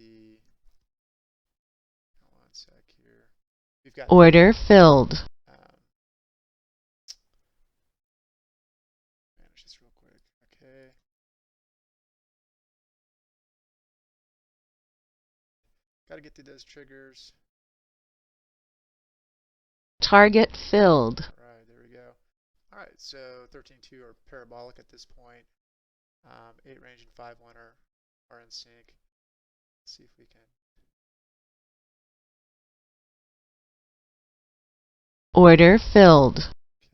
the, one sec here. We've got Order filled. manage this real quick. Okay. Got to get through those triggers. Target filled. All right, there we go. All right, so 13.2 are parabolic at this point. 8 range and 5.1 are in sync. Let's see if we can. Order filled.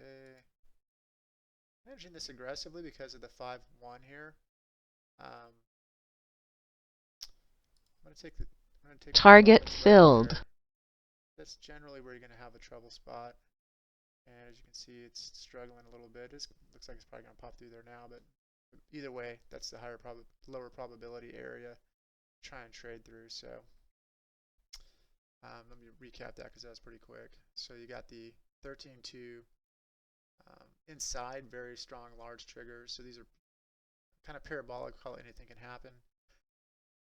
Okay. Managing this aggressively because of the 5.1 here. I'm going to take the Target profits filled. right. That's generally where you're going to have a trouble spot. And as you can see, it's struggling a little bit. It looks like it's probably going to pop through there now, but either way, that's the lower probability area to try and trade through. So let me recap that because that was pretty quick. So you got the 13.2 inside, very strong large triggers. So these are kind of parabolic, call it anything can happen,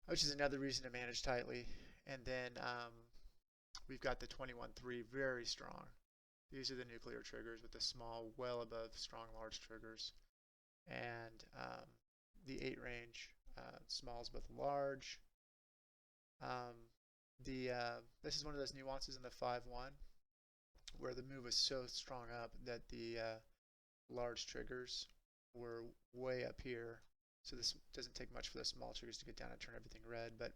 which is another reason to manage tightly. And then we've got the 21.3 very strong. These are the nuclear triggers with the small, well above strong large triggers. And the 8 range, smalls both large. This is one of those nuances in the 5.1 where the move was so strong up that the large triggers were way up here. So this doesn't take much for the small triggers to get down and turn everything red. But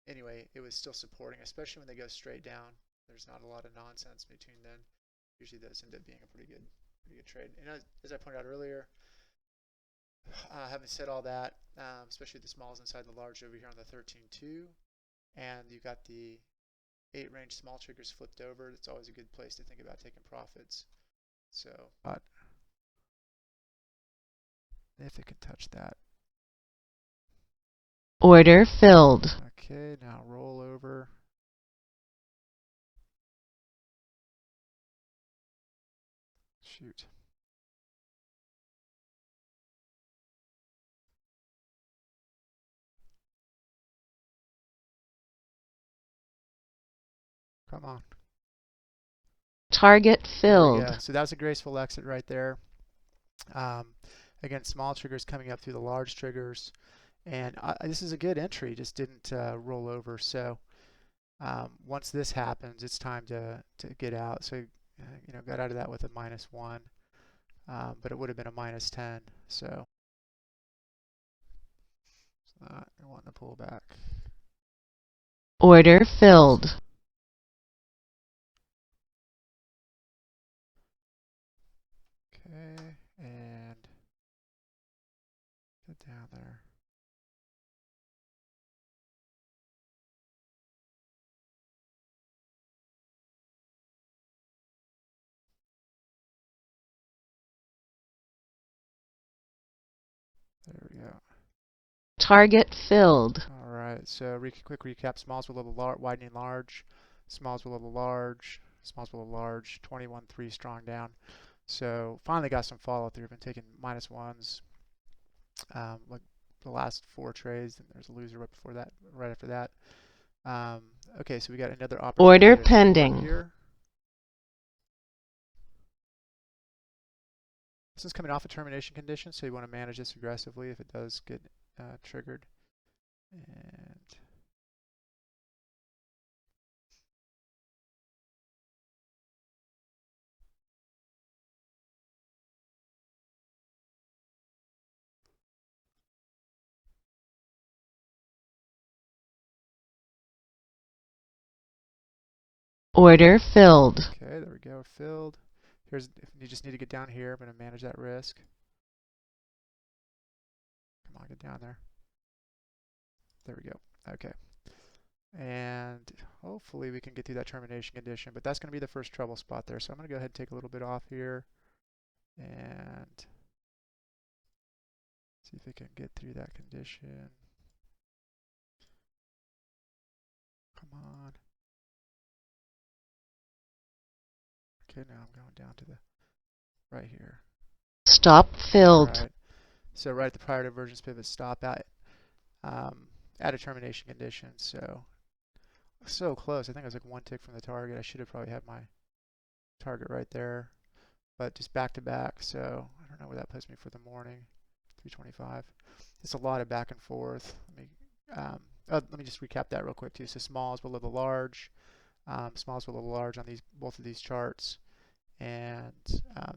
anyway, it was still supporting, especially when they go straight down. There's not a lot of nonsense between then. Usually those end up being a pretty good trade. And as I pointed out earlier, having said all that, especially the smalls inside the large over here on the 13.2, and you've got the 8 range small triggers flipped over, it's always a good place to think about taking profits. So, if it can touch that. Order filled. Okay, now roll over. Shoot. Come on. Target filled. So that was a graceful exit right there. Again, small triggers coming up through the large triggers. And this is a good entry, just didn't roll over. So once this happens, it's time to get out. So, got out of that with a -1, but it would have been a -10. So it's not wanting to pull back. Order filled. Okay, and get down there. There we go. Target filled. All right, so quick recap. Smalls were a little widening large. Smalls were a little large. Smalls were a little large. 21.3 strong down. So finally got some follow through. Been taking -1s like the last 4 trades, and there's a loser right before that, right after that. Okay, so we got another opportunity. Order pending. Here. This is coming off a termination condition, so you want to manage this aggressively if it does get triggered. And Order filled. okay, there we go, filled. Here's if you just need to get down here. I'm going to manage that risk. Come on, get down there. There we go. Okay. And hopefully we can get through that termination condition, but that's going to be the first trouble spot there. So I'm going to go ahead and take a little bit off here and see if we can get through that condition. Come on. Okay, now I'm going down to the right here. Stop filled. All right. So right at the prior divergence pivot stop out. add a termination condition. So close. I think I was like one tick from the target. I should have probably had my target right there, but just back to back. So I don't know where that puts me for the morning. 325. It's a lot of back and forth. Let me just recap that real quick too. So smalls below the large, smalls below the large on both of these charts, and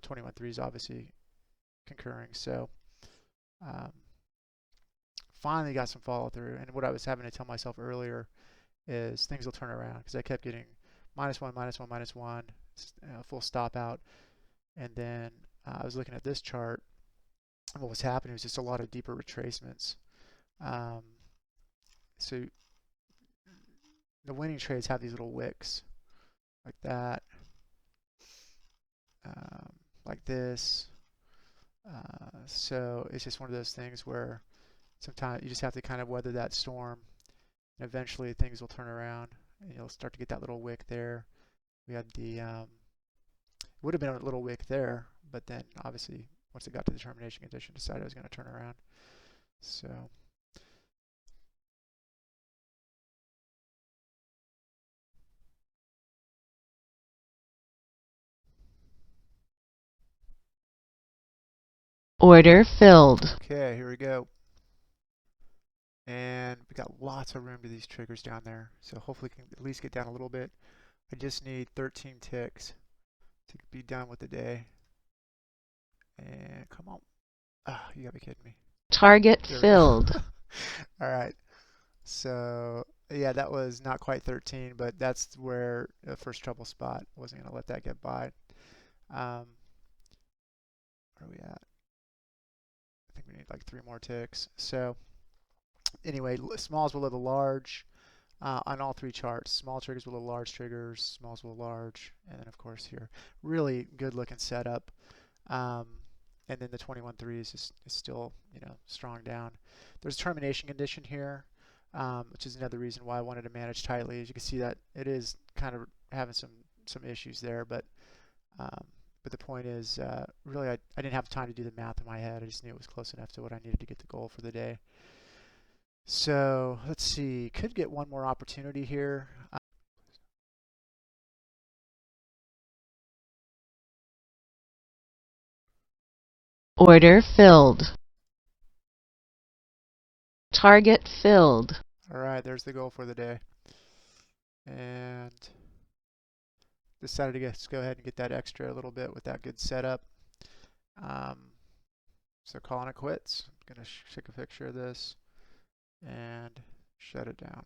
21.3 is obviously concurring. So finally got some follow through, and what I was having to tell myself earlier is things will turn around, because I kept getting -1, -1, -1, full stop out, and then I was looking at this chart, and what was happening was just a lot of deeper retracements. So the winning trades have these little wicks like that, like this. So it's just one of those things where sometimes you just have to kind of weather that storm, and eventually things will turn around, and you'll start to get that little wick there. We had the would have been a little wick there, but then obviously once it got to the termination condition, decided it was going to turn around. So Order filled. okay, here we go. And we got lots of room to these triggers down there, so hopefully we can at least get down a little bit. I just need 13 ticks to be done with the day. And come on. Ah, you gotta be kidding me. Target filled. All right. So yeah, that was not quite 13, but that's where the first trouble spot. I wasn't gonna let that get by. Where are we at? I think we need like 3 more ticks. So anyway, smalls below the large on all 3 charts. Small triggers below large triggers, smalls below large, and then of course here, really good looking setup. And then the 21.3 is still, strong down. There's a termination condition here, which is another reason why I wanted to manage tightly. As you can see, that it is kind of having some issues there, but the point is, really, I didn't have time to do the math in my head. I just knew it was close enough to what I needed to get the goal for the day. So let's see, could get one more opportunity here. Order filled. Target filled. All right, there's the goal for the day. And decided to go ahead and get that extra a little bit with that good setup. So calling it quits. I'm going to take a picture of this and shut it down.